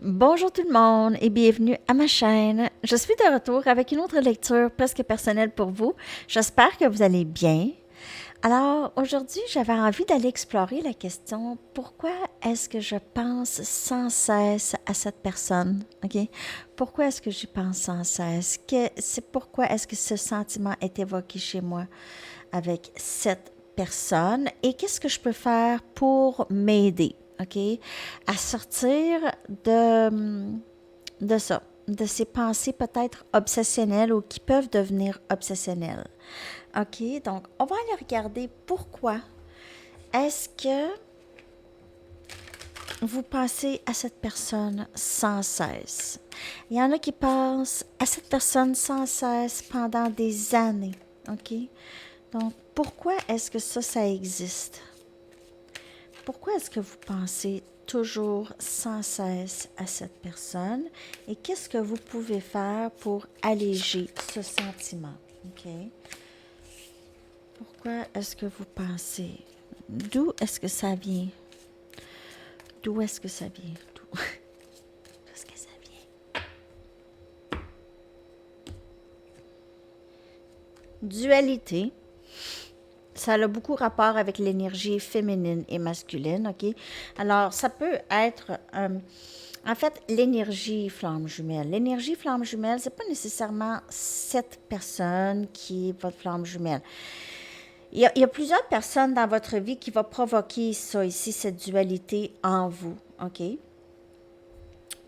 Bonjour tout le monde et bienvenue à ma chaîne. Je suis de retour avec une autre lecture presque personnelle pour vous. J'espère que vous allez bien. Alors aujourd'hui, j'avais envie d'aller explorer la question pourquoi est-ce que je pense sans cesse à cette personne, OK? Pourquoi est-ce que j'y pense sans cesse? Pourquoi est-ce que ce sentiment est évoqué chez moi avec cette personne et qu'est-ce que je peux faire pour m'aider, OK, à sortir de ça, de ces pensées peut-être obsessionnelles ou qui peuvent devenir obsessionnelles. OK, donc on va aller regarder pourquoi est-ce que vous pensez à cette personne sans cesse. Il y en a qui pensent à cette personne sans cesse pendant des années. OK? Donc, pourquoi est-ce que ça existe? Pourquoi est-ce que vous pensez toujours sans cesse à cette personne et qu'est-ce que vous pouvez faire pour alléger ce sentiment? OK? Pourquoi est-ce que vous pensez? D'où est-ce que ça vient? D'où est-ce que ça vient? D'où est-ce que ça vient? Dualité. Ça a beaucoup rapport avec l'énergie féminine et masculine, OK? Alors, ça peut être, en fait, l'énergie flamme jumelle. L'énergie flamme jumelle, c'est pas nécessairement cette personne qui est votre flamme jumelle. Il y a plusieurs personnes dans votre vie qui vont provoquer ça ici, cette dualité en vous, OK?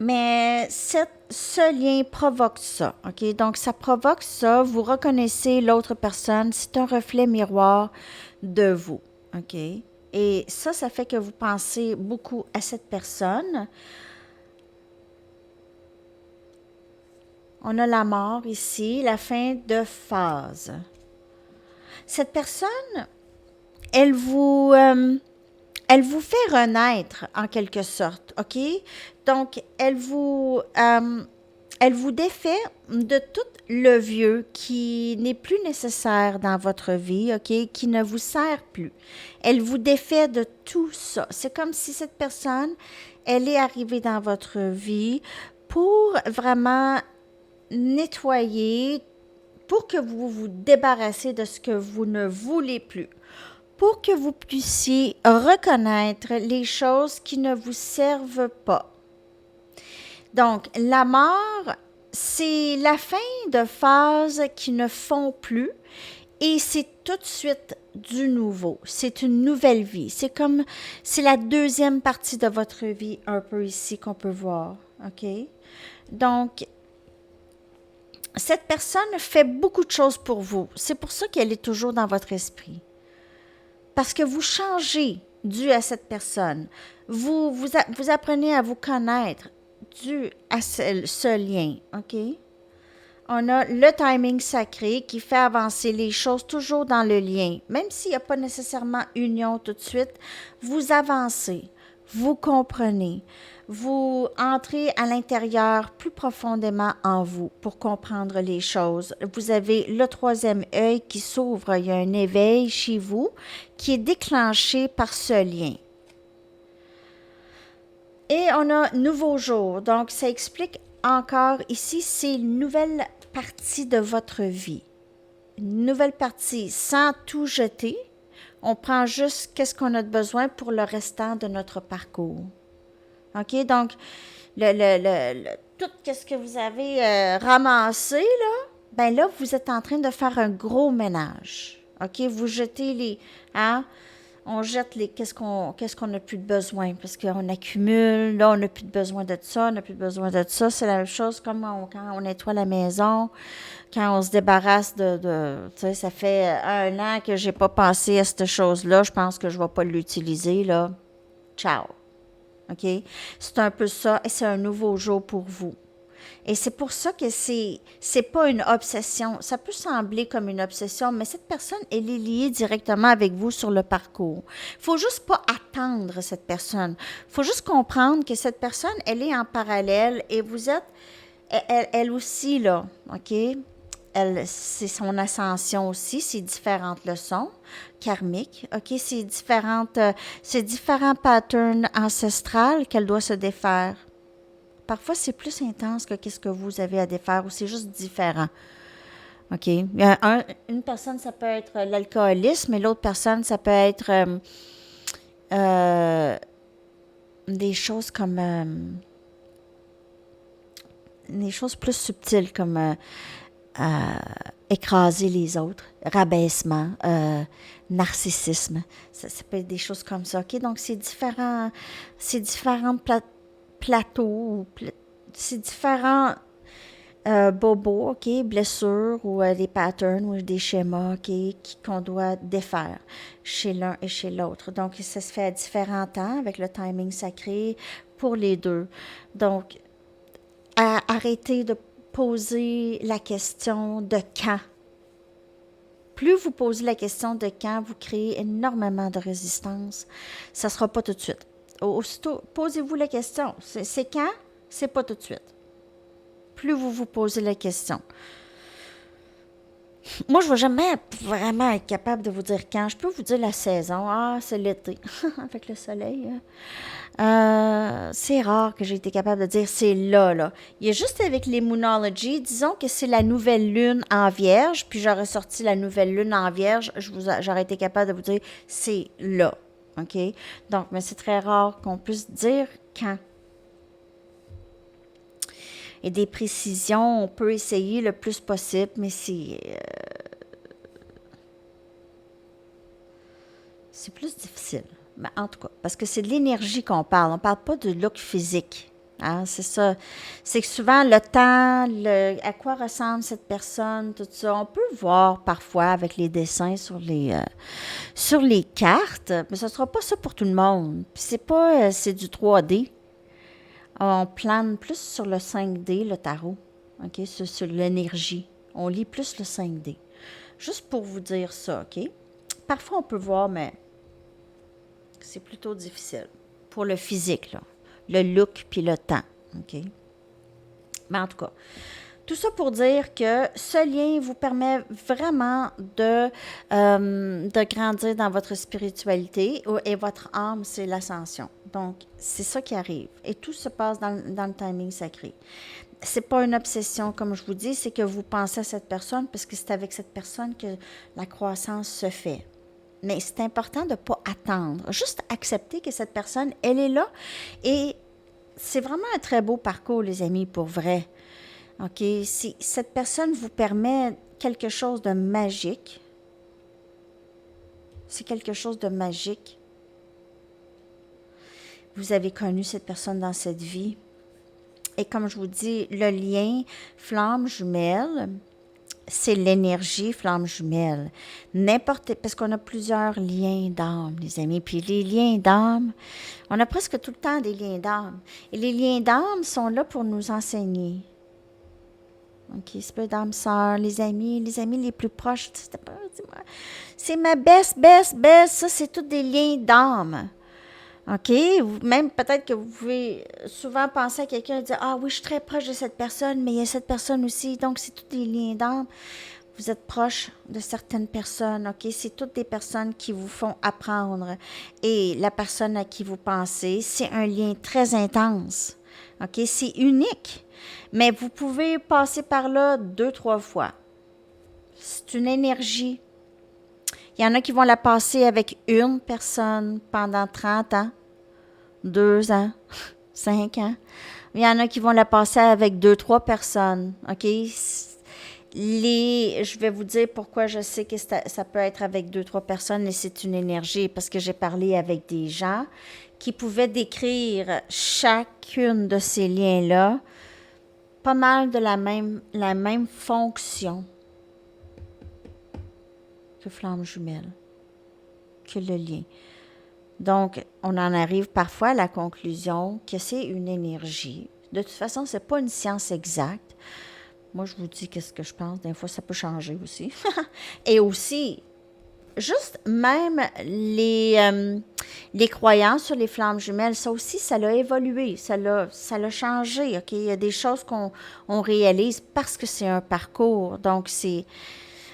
Mais ce lien provoque ça, OK? Donc, ça provoque ça. Vous reconnaissez l'autre personne. C'est un reflet miroir de vous, OK? Et ça fait que vous pensez beaucoup à cette personne. On a la mort ici, la fin de phase. Cette personne, elle vous, elle vous fait renaître en quelque sorte, OK? Donc, elle vous défait de tout le vieux qui n'est plus nécessaire dans votre vie, OK? Qui ne vous sert plus. Elle vous défait de tout ça. C'est comme si cette personne, elle est arrivée dans votre vie pour vraiment nettoyer, pour que vous vous débarrassiez de ce que vous ne voulez plus, pour que vous puissiez reconnaître les choses qui ne vous servent pas. Donc, la mort, c'est la fin de phases qui ne font plus et c'est tout de suite du nouveau. C'est une nouvelle vie. C'est la deuxième partie de votre vie un peu ici qu'on peut voir. OK? Donc, cette personne fait beaucoup de choses pour vous. C'est pour ça qu'elle est toujours dans votre esprit. Parce que vous changez dû à cette personne. Vous apprenez à vous connaître dû à ce lien, OK? On a le timing sacré qui fait avancer les choses toujours dans le lien. Même s'il n'y a pas nécessairement union tout de suite, vous avancez, vous comprenez, vous entrez à l'intérieur plus profondément en vous pour comprendre les choses. Vous avez le troisième œil qui s'ouvre, il y a un éveil chez vous qui est déclenché par ce lien. Et on a nouveau jour, donc ça explique encore ici, c'est une nouvelle partie de votre vie. Une nouvelle partie sans tout jeter. On prend juste qu'est-ce qu'on a besoin pour le restant de notre parcours. OK? Donc, tout ce que vous avez ramassé, là, ben là, vous êtes en train de faire un gros ménage. OK? Vous jetez les... Hein? On jette les qu'est-ce qu'on n'a plus de besoin parce qu'on accumule, là on n'a plus de besoin de ça, on n'a plus besoin de ça. C'est la même chose comme quand on nettoie la maison, quand on se débarrasse tu sais, ça fait 1 an que j'ai pas pensé à cette chose-là, je pense que je vais pas l'utiliser, là. Ciao. OK? C'est un peu ça et c'est un nouveau jour pour vous. Et c'est pour ça que c'est pas une obsession. Ça peut sembler comme une obsession, mais cette personne, elle est liée directement avec vous sur le parcours. Il faut juste pas attendre cette personne. Il faut juste comprendre que cette personne, elle est en parallèle et vous êtes, elle aussi, là, OK? C'est son ascension aussi, c'est différentes leçons karmiques, OK? C'est différents patterns ancestrales qu'elle doit se défaire parfois, c'est plus intense que qu'est-ce que vous avez à défaire ou c'est juste différent. OK? Il y a une personne, ça peut être l'alcoolisme et l'autre personne, ça peut être euh, des choses comme... des choses plus subtiles comme écraser les autres, rabaissement, narcissisme. Ça peut être des choses comme ça. OK? Donc, c'est différents plateaux, c'est différents bobos, OK? Blessures ou des patterns ou des schémas, OK? Qu'on doit défaire chez l'un et chez l'autre. Donc, ça se fait à différents temps avec le timing sacré pour les deux. Donc, arrêtez de poser la question de quand. Plus vous posez la question de quand, vous créez énormément de résistance. Ça ne sera pas tout de suite. Aussitôt, posez-vous la question. C'est quand? C'est pas tout de suite. Plus vous vous posez la question. Moi, je ne vais jamais vraiment être capable de vous dire quand. Je peux vous dire la saison. Ah, c'est l'été, avec le soleil. C'est rare que j'ai été capable de dire c'est là, là. Il y a juste avec les Moonology, disons que c'est la nouvelle lune en Vierge, puis j'aurais sorti la nouvelle lune en Vierge, j'aurais été capable de vous dire c'est là. OK? Donc, mais c'est très rare qu'on puisse dire quand. Et des précisions, on peut essayer le plus possible, mais c'est plus difficile. Mais en tout cas, parce que c'est de l'énergie qu'on parle. On ne parle pas de look physique. Hein, c'est ça. C'est que souvent, le temps, à quoi ressemble cette personne, tout ça, on peut voir parfois avec les dessins sur les cartes, mais ce ne sera pas ça pour tout le monde. Puis c'est du 3D. On plane plus sur le 5D, le tarot, OK, sur l'énergie. On lit plus le 5D. Juste pour vous dire ça, OK? Parfois, on peut voir, mais c'est plutôt difficile pour le physique, là. Le look puis le temps, OK? Mais en tout cas, tout ça pour dire que ce lien vous permet vraiment de grandir dans votre spiritualité et votre âme, c'est l'ascension. Donc, c'est ça qui arrive. Et tout se passe dans le timing sacré. C'est pas une obsession, comme je vous dis, c'est que vous pensez à cette personne parce que c'est avec cette personne que la croissance se fait. Mais c'est important de ne pas attendre. Juste accepter que cette personne, elle est là. Et c'est vraiment un très beau parcours, les amis, pour vrai. OK? Si cette personne vous permet quelque chose de magique, c'est quelque chose de magique. Vous avez connu cette personne dans cette vie. Et comme je vous dis, le lien flamme jumelle, c'est l'énergie flamme jumelle. Parce qu'on a plusieurs liens d'âme, les amis. Puis les liens d'âme, on a presque tout le temps des liens d'âme. Et les liens d'âme sont là pour nous enseigner. OK, c'est pas d'âme sœur, les amis les plus proches. C'est ma best. Ça, c'est tous des liens d'âme. OK? Même peut-être que vous pouvez souvent penser à quelqu'un et dire ah oui, je suis très proche de cette personne, mais il y a cette personne aussi. Donc, c'est tous des liens d'âme. Vous êtes proche de certaines personnes, OK? C'est toutes des personnes qui vous font apprendre. Et la personne à qui vous pensez, c'est un lien très intense. OK? C'est unique. Mais vous pouvez passer par là 2-3 fois. C'est une énergie. Il y en a qui vont la passer avec une personne pendant 30 ans, 2 ans, 5 ans. Il y en a qui vont la passer avec 2-3 personnes. OK? Je vais vous dire pourquoi je sais que ça peut être avec 2-3 personnes et c'est une énergie, parce que j'ai parlé avec des gens qui pouvaient décrire chacune de ces liens-là pas mal de la même fonction que flamme jumelle, que le lien. Donc, on en arrive parfois à la conclusion que c'est une énergie. De toute façon, ce n'est pas une science exacte. Moi, je vous dis qu'est-ce que je pense. Des fois, ça peut changer aussi. Et aussi, juste même les croyances sur les flammes jumelles, ça aussi, ça l'a évolué, ça l'a changé, OK? Il y a des choses qu'on réalise parce que c'est un parcours. Donc,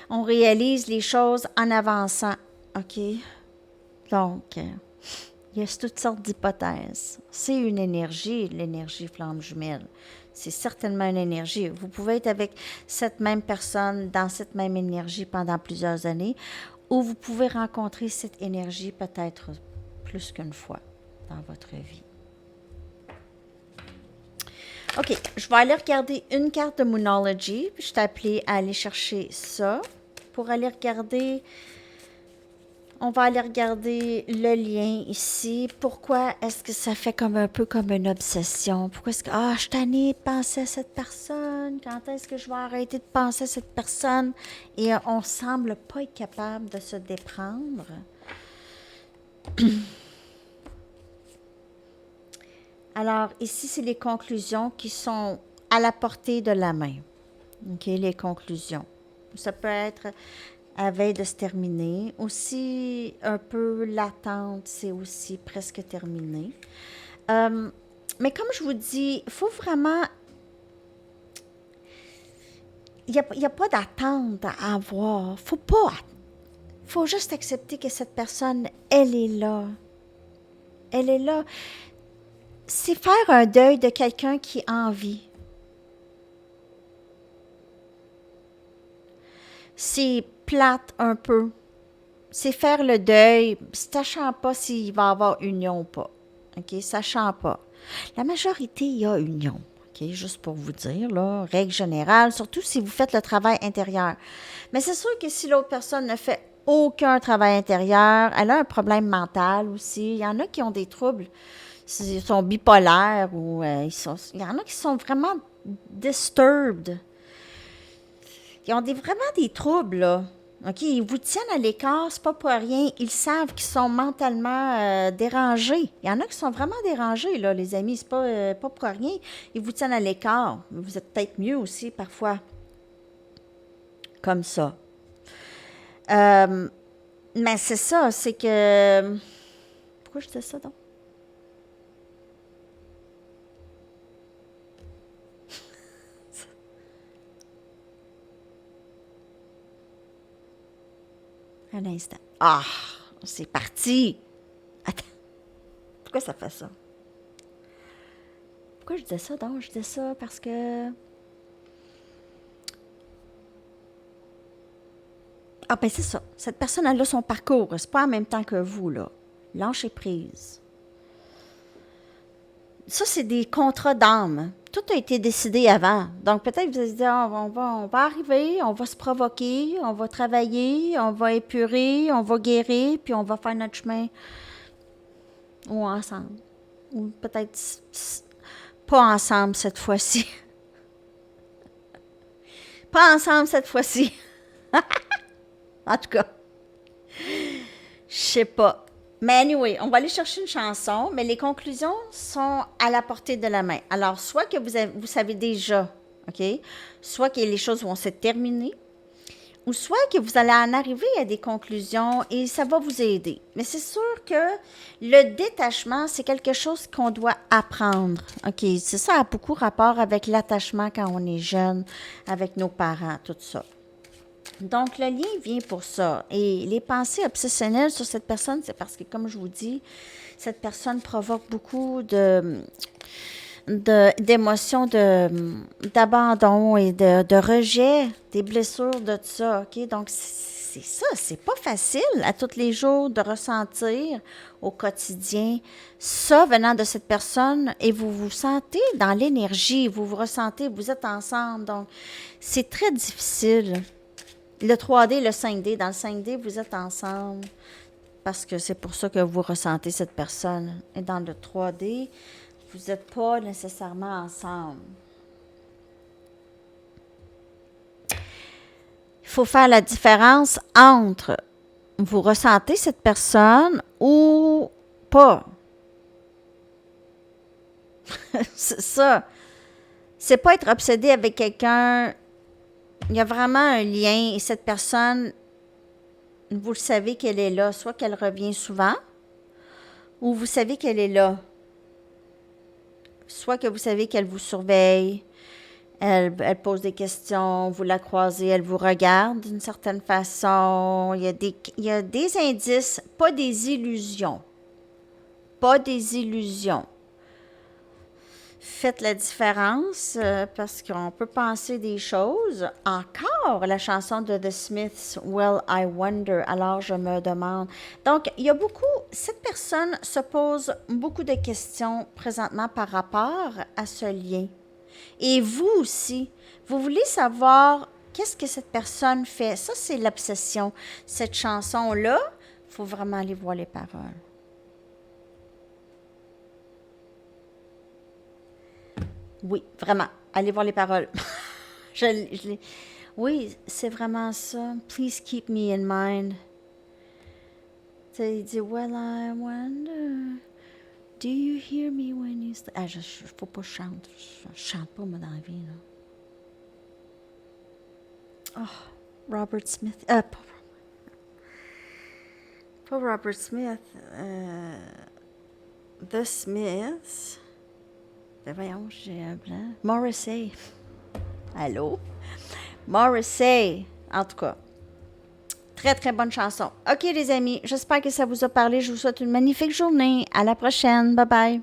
on réalise les choses en avançant, OK? Donc, il Il y a toutes sortes d'hypothèses. C'est une énergie, l'énergie flamme jumelle. C'est certainement une énergie. Vous pouvez être avec cette même personne dans cette même énergie pendant plusieurs années, ou vous pouvez rencontrer cette énergie peut-être plus qu'une fois dans votre vie. OK, je vais aller regarder une carte de Moonology. Je t'ai appelé à aller chercher ça pour aller regarder. On va aller regarder le lien ici. Pourquoi est-ce que ça fait comme un peu comme une obsession? Pourquoi est-ce que, je suis tannée de penser à cette personne? Quand est-ce que je vais arrêter de penser à cette personne? Et on semble pas être capable de se déprendre. Alors, ici, c'est les conclusions qui sont à la portée de la main. OK, les conclusions. Ça peut être à veille de se terminer. Aussi, un peu l'attente, c'est aussi presque terminé. Mais comme je vous dis, il faut vraiment... Il n'y a pas d'attente à avoir. Faut pas... faut juste accepter que cette personne, elle est là. Elle est là. C'est faire un deuil de quelqu'un qui a envie. C'est plate un peu. C'est faire le deuil, sachant pas s'il va y avoir union ou pas. OK? Sachant pas. La majorité, il y a union. OK? Juste pour vous dire, là, règle générale, surtout si vous faites le travail intérieur. Mais c'est sûr que si l'autre personne ne fait aucun travail intérieur, elle a un problème mental aussi. Il y en a qui ont des troubles. Ils sont bipolaires ou il y en a qui sont vraiment disturbed. Ils ont vraiment des troubles, là. OK, ils vous tiennent à l'écart, c'est pas pour rien. Ils savent qu'ils sont mentalement dérangés. Il y en a qui sont vraiment dérangés, là, les amis. C'est pas pour rien. Ils vous tiennent à l'écart. Vous êtes peut-être mieux aussi, parfois. Comme ça. Mais c'est ça, c'est que... Pourquoi je disais ça, donc? Un instant. C'est parti. Attends. Pourquoi ça fait ça? Pourquoi je disais ça, donc? Je disais ça parce que... Ben c'est ça. Cette personne, elle a son parcours. C'est pas en même temps que vous, là. Lâchez prise. Ça, c'est des contrats d'âme. Tout a été décidé avant. Donc, peut-être vous allez dire, on va arriver, on va se provoquer, on va travailler, on va épurer, on va guérir, puis on va faire notre chemin. Ou ensemble. Ou peut-être pas ensemble cette fois-ci. Pas ensemble cette fois-ci. En tout cas, je sais pas. Mais anyway, on va aller chercher une chanson, mais les conclusions sont à la portée de la main. Alors, soit que vous savez déjà, OK? Soit que les choses vont se terminer, ou soit que vous allez en arriver à des conclusions et ça va vous aider. Mais c'est sûr que le détachement, c'est quelque chose qu'on doit apprendre. OK? C'est ça a beaucoup rapport avec l'attachement quand on est jeune, avec nos parents, tout ça. Donc, le lien vient pour ça. Et les pensées obsessionnelles sur cette personne, c'est parce que, comme je vous dis, cette personne provoque beaucoup d'émotions d'abandon et de rejet, des blessures de tout ça. OK? Donc, c'est ça. C'est pas facile à tous les jours de ressentir au quotidien ça venant de cette personne et vous vous sentez dans l'énergie, vous vous ressentez, vous êtes ensemble. Donc, c'est très difficile. Le 3D, le 5D. Dans le 5D, vous êtes ensemble parce que c'est pour ça que vous ressentez cette personne. Et dans le 3D, vous n'êtes pas nécessairement ensemble. Il faut faire la différence entre vous ressentez cette personne ou pas. C'est ça. C'est pas être obsédé avec quelqu'un. Il y a vraiment un lien et cette personne, vous le savez qu'elle est là, soit qu'elle revient souvent ou vous savez qu'elle est là. Soit que vous savez qu'elle vous surveille, elle pose des questions, vous la croisez, elle vous regarde d'une certaine façon. Il y a des indices, pas des illusions. pas des illusions. Faites la différence parce qu'on peut penser des choses. Encore la chanson de The Smiths, Well, I Wonder, alors je me demande. Donc, il y a beaucoup, cette personne se pose beaucoup de questions présentement par rapport à ce lien. Et vous aussi, vous voulez savoir qu'est-ce que cette personne fait. Ça, c'est l'obsession. Cette chanson-là, il faut vraiment aller voir les paroles. Oui, vraiment. Allez voir les paroles. Oui, c'est vraiment ça. Please keep me in mind. Tu sais, il dit, Well, I wonder, do you hear me when you... Faut pas que je chante. Je chante pas, moi, dans la vie, là. Oh, Robert Smith. Pas Robert Smith. The Smiths. Ben voyons, j'ai un blanc. Morrissey. Allô? Morrissey. En tout cas, très, très bonne chanson. OK, les amis, j'espère que ça vous a parlé. Je vous souhaite une magnifique journée. À la prochaine. Bye bye.